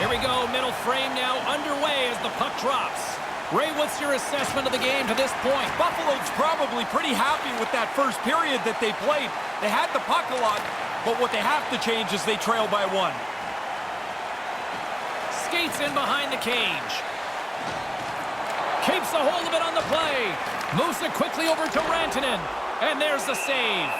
Here we go, middle frame now underway as the puck drops. Ray, what's your assessment of the game to this point? Buffalo's probably pretty happy with that first period that they played. They had the puck a lot, but what they have to change is they trail by 1. Skates in behind the cage. Keeps a hold of it on the play. Moves it quickly over to Rantanen. And there's the save.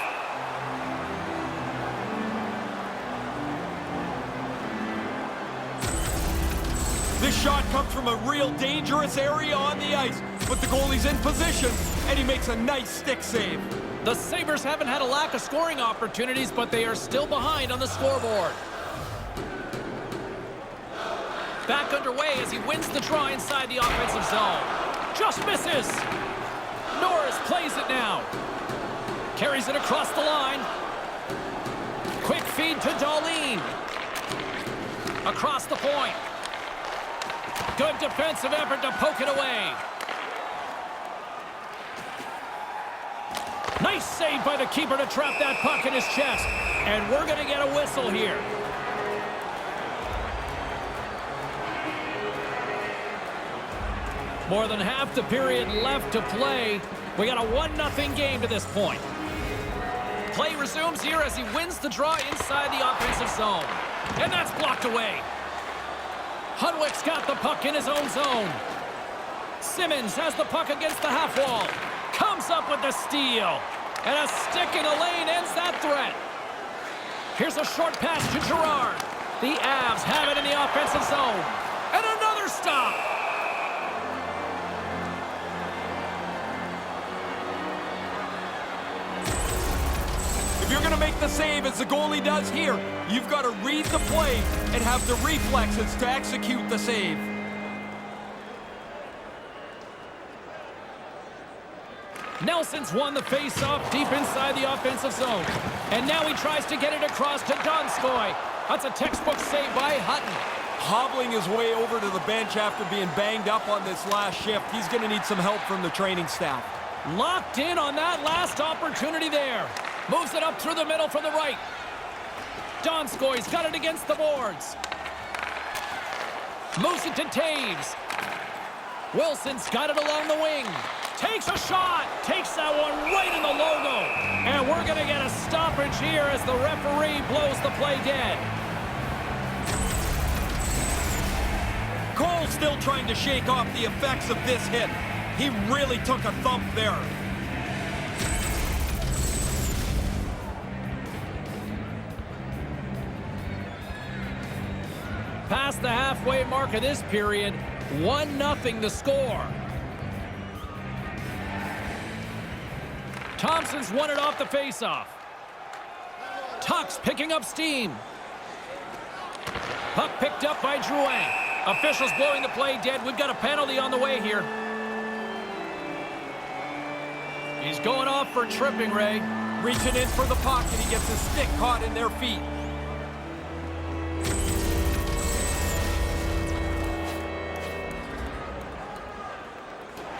This shot comes from a real dangerous area on the ice, but the goalie's in position, and he makes a nice stick save. The Sabres haven't had a lack of scoring opportunities, but they are still behind on the scoreboard. Back underway as he wins the draw inside the offensive zone. Just misses. Norris plays it now. Carries it across the line. Quick feed to Dahlin. Across the point. Good defensive effort to poke it away. Nice save by the keeper to trap that puck in his chest. And we're going to get a whistle here. More than half the period left to play. We got a 1-0 game to this point. Play resumes here as he wins the draw inside the offensive zone. And that's blocked away. Hudwick's got the puck in his own zone. Simmons has the puck against the half wall. Comes up with the steal. And a stick in the lane ends that threat. Here's a short pass to Girard. The Avs have it in the offensive zone. And another stop. If you're going to make the save as the goalie does here, you've got to read the play and have the reflexes to execute the save. Nelson's won the face-off deep inside the offensive zone. And now he tries to get it across to Donskoy. That's a textbook save by Hutton. Hobbling his way over to the bench after being banged up on this last shift. He's going to need some help from the training staff. Locked in on that last opportunity there. Moves it up through the middle from the right. Donskoy's got it against the boards. Moves it to Taves. Wilson's got it along the wing. Takes a shot. Takes that one right in the logo. And we're going to get a stoppage here as the referee blows the play dead. Cole's still trying to shake off the effects of this hit. He really took a thump there. Past the halfway mark of this period, 1-0 the score. Thompson's won it off the faceoff. Tuck's picking up steam. Puck picked up by Drouin. Officials blowing the play dead. We've got a penalty on the way here. He's going off for tripping, Ray. Reaching in for the puck, and he gets his stick caught in their feet.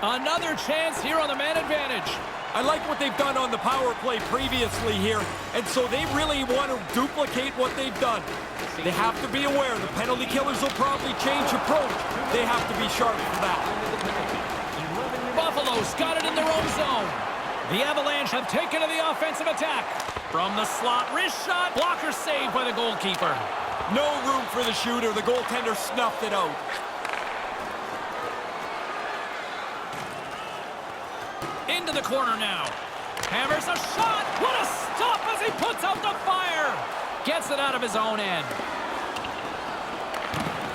Another chance here on the man advantage. I like what they've done on the power play previously here, and so they really want to duplicate what they've done. They have to be aware the penalty killers will probably change approach. They have to be sharp for that. Buffalo's got it in their own zone. The Avalanche have taken to the offensive attack. From the slot, wrist shot, blocker saved by the goalkeeper. No room for the shooter. The goaltender snuffed it out. Into the corner now. Hammers a shot. What a stop as he puts out the fire. Gets it out of his own end.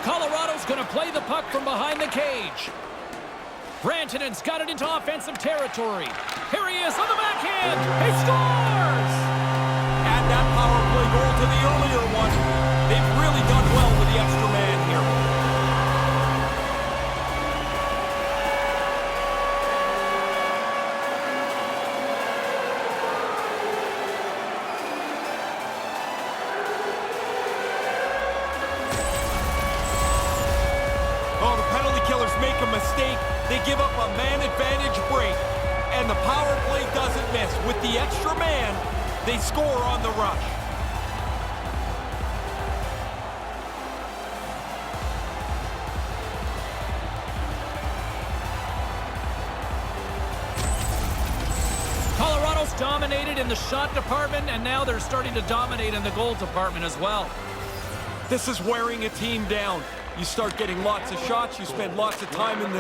Colorado's going to play the puck from behind the cage. Rantanen's got it into offensive territory. Here he is on the backhand. He scores! Add that power play goal to the earlier one. They've really done well with the extra man here. Oh, the penalty killers make a mistake. They give up a man advantage break. And the power play doesn't miss. With the extra man, they score on the rush. dominated in the shot department, and now they're starting to dominate in the goal department as well. This is wearing a team down. You start getting lots of shots, you spend lots of time in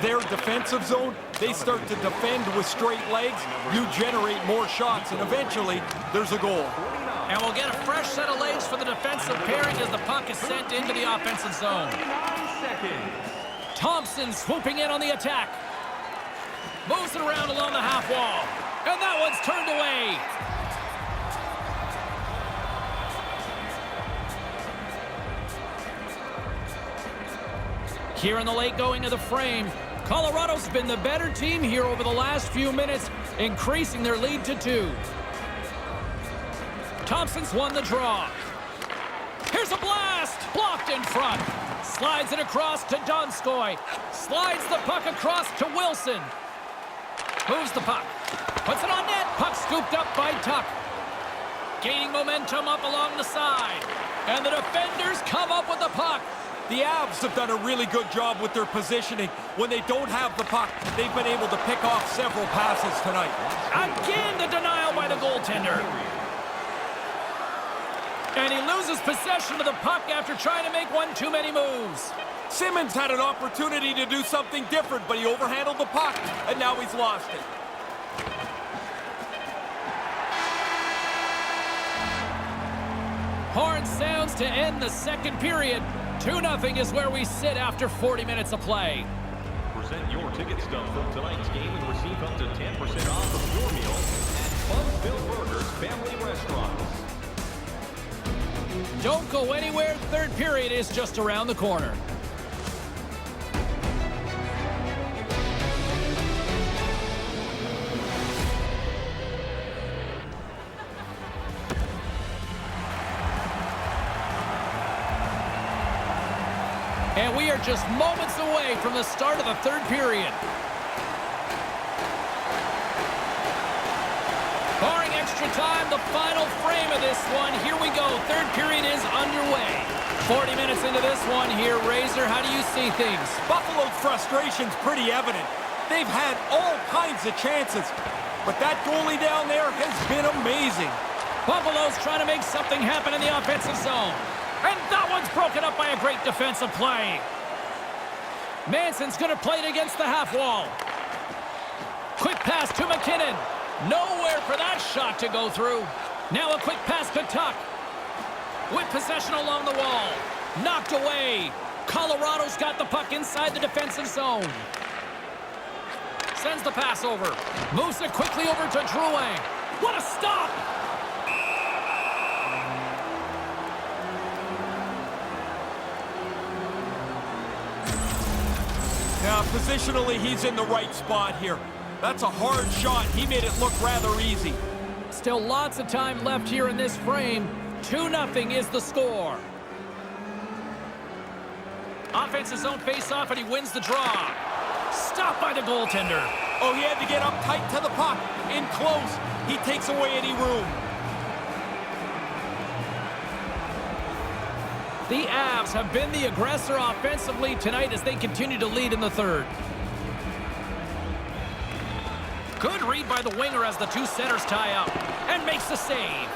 their defensive zone, they start to defend with straight legs, you generate more shots, and eventually, there's a goal. And we'll get a fresh set of legs for the defensive pairing as the puck is sent into the offensive zone. Thompson swooping in on the attack. Moves it around along the half wall. And that one's turned away. Here in the late going of the frame, Colorado's been the better team here over the last few minutes, increasing their lead to 2. Thompson's won the draw. Here's a blast! Blocked in front. Slides it across to Donskoy. Slides the puck across to Wilson. Moves the puck. Puts it on net. Puck scooped up by Tuck. Gaining momentum up along the side. And the defenders come up with the puck. The Avs have done a really good job with their positioning. When they don't have the puck, they've been able to pick off several passes tonight. Again, the denial by the goaltender. And he loses possession of the puck after trying to make one too many moves. Simmons had an opportunity to do something different, but he overhandled the puck, and now he's lost it. Horn sounds to end the second period. 2-0 is where we sit after 40 minutes of play. Present your ticket stub from tonight's game and receive up to 10% off of your meal at Buffalo Burgers Family Restaurants. Don't go anywhere. Third period is just around the corner. And we are just moments away from the start of the third period. Barring extra time, the final frame of this one. Here we go. Third period is underway. 40 minutes into this one here. Razor, how do you see things? Buffalo's frustration's pretty evident. They've had all kinds of chances, but that goalie down there has been amazing. Buffalo's trying to make something happen in the offensive zone. And that one's broken up by a great defensive play. Manson's going to play it against the half wall. Quick pass to McKinnon. Nowhere for that shot to go through. Now a quick pass to Tuck. With possession along the wall. Knocked away. Colorado's got the puck inside the defensive zone. Sends the pass over. Moves it quickly over to Drouin. What a stop! Now, positionally, he's in the right spot here. That's a hard shot. He made it look rather easy. Still lots of time left here in this frame. 2-0 is the score. Offensive zone face-off, and he wins the draw. Stopped by the goaltender. Oh, he had to get up tight to the puck. In close. He takes away any room. The Avs have been the aggressor offensively tonight as they continue to lead in the third. Good read by the winger as the two centers tie up and makes the save.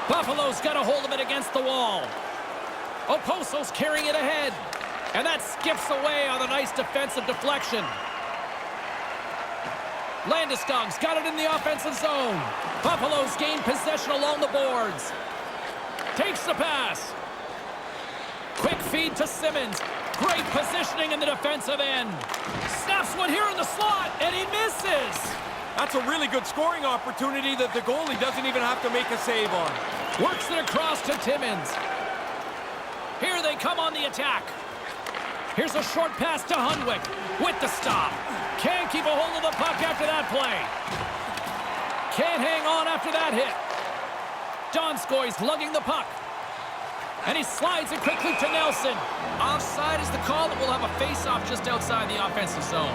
Buffalo's got a hold of it against the wall. Oposo's carrying it ahead. And that skips away on a nice defensive deflection. Landeskog's got it in the offensive zone. Buffalo's gained possession along the boards. Takes the pass. Quick feed to Simmons. Great positioning in the defensive end. Snaps one here in the slot, and he misses. That's a really good scoring opportunity that the goalie doesn't even have to make a save on. Works it across to Timmins. Here they come on the attack. Here's a short pass to Hundwick with the stop. Can't keep a hold of the puck after that play. Can't hang on after that hit. Donskoy's lugging the puck. And he slides it quickly to Nelson. Offside is the call, that will have a face-off just outside the offensive zone.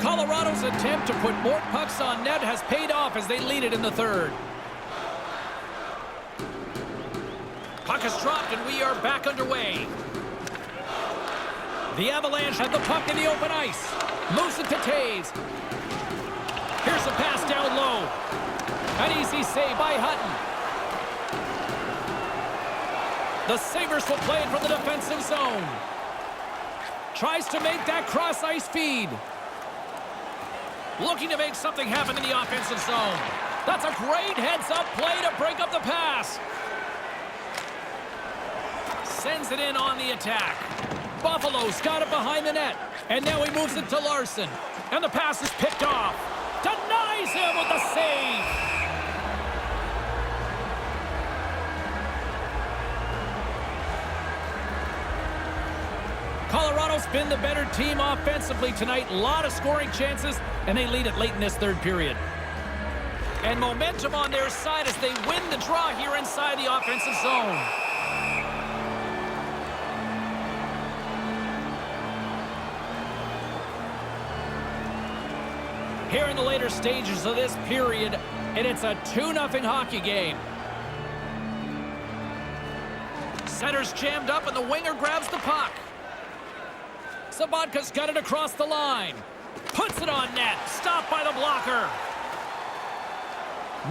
Colorado's attempt to put more pucks on net has paid off as they lead it in the third. Puck is dropped and we are back underway. The Avalanche have the puck in the open ice. Moves it to Taves. Here's a pass down low. An easy save by Hutton. The Sabres will play it from the defensive zone. Tries to make that cross-ice feed. Looking to make something happen in the offensive zone. That's a great heads-up play to break up the pass. Sends it in on the attack. Buffalo's got it behind the net. And now he moves it to Larson. And the pass is picked off. Denies him with the save. Colorado's been the better team offensively tonight. A lot of scoring chances, and they lead it late in this third period. And momentum on their side as they win the draw here inside the offensive zone. Here in the later stages of this period, and it's a 2-0 hockey game. Center's jammed up, and the winger grabs the puck. Sabotka's got it across the line. Puts it on net. Stopped by the blocker.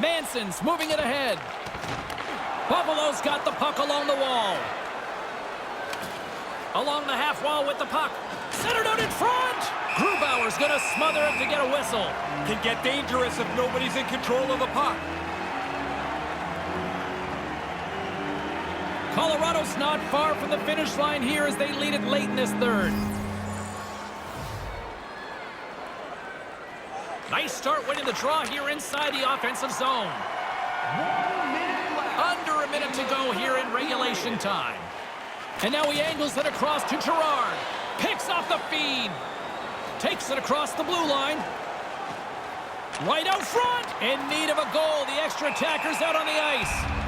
Manson's moving it ahead. Buffalo's got the puck along the wall. Along the half wall with the puck. Centered out in front. Grubauer's going to smother it to get a whistle. Can get dangerous if nobody's in control of the puck. Colorado's not far from the finish line here as they lead it late in this third. Nice start winning the draw here inside the offensive zone. 1 minute left. Under a minute to go here in regulation time. And now he angles it across to Girard. Picks off the feed. Takes it across the blue line. Right out front. In need of a goal. The extra attacker's out on the ice.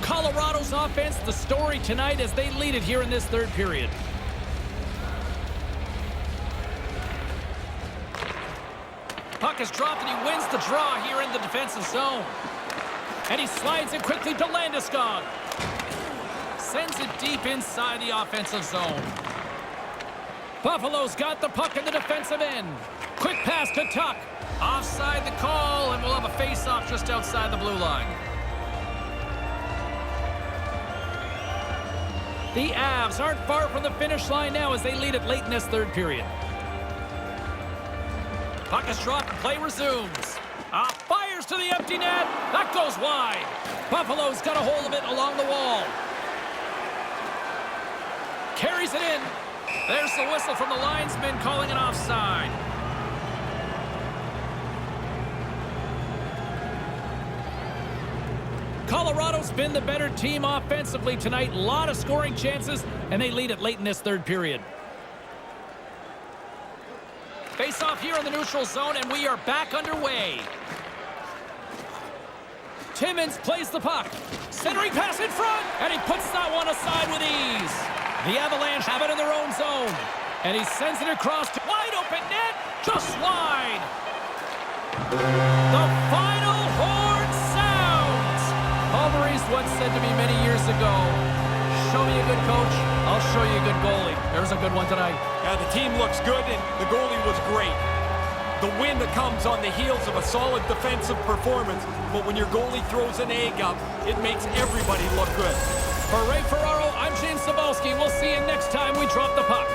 Colorado's offense, the story tonight as they lead it here in this third period. Puck is dropped and he wins the draw here in the defensive zone. And he slides it quickly to Landeskog. Sends it deep inside the offensive zone. Buffalo's got the puck in the defensive end. Quick pass to Tuck. Offside the call, and we'll have a face-off just outside the blue line. The Avs aren't far from the finish line now as they lead it late in this third period. Puck is dropped and play resumes. Fires to the empty net. That goes wide. Buffalo's got a hold of it along the wall. Carries it in. There's the whistle from the linesman calling it offside. Colorado's been the better team offensively tonight. A lot of scoring chances, and they lead it late in this third period. Face off here in the neutral zone, and we are back underway. Timmins plays the puck. Centering pass in front, and he puts that one aside with ease. The Avalanche have it in their own zone, and he sends it across to wide open net, just wide. The final horn sounds. Paul Maurice once said to me many years ago, show me a good coach, I'll show you a good goalie. There's a good one tonight. Yeah, the team looks good, and the goalie was great. The win that comes on the heels of a solid defensive performance, but when your goalie throws an egg up, it makes everybody look good. For Ray Ferraro, I'm James Cebulski. We'll see you next time we drop the puck.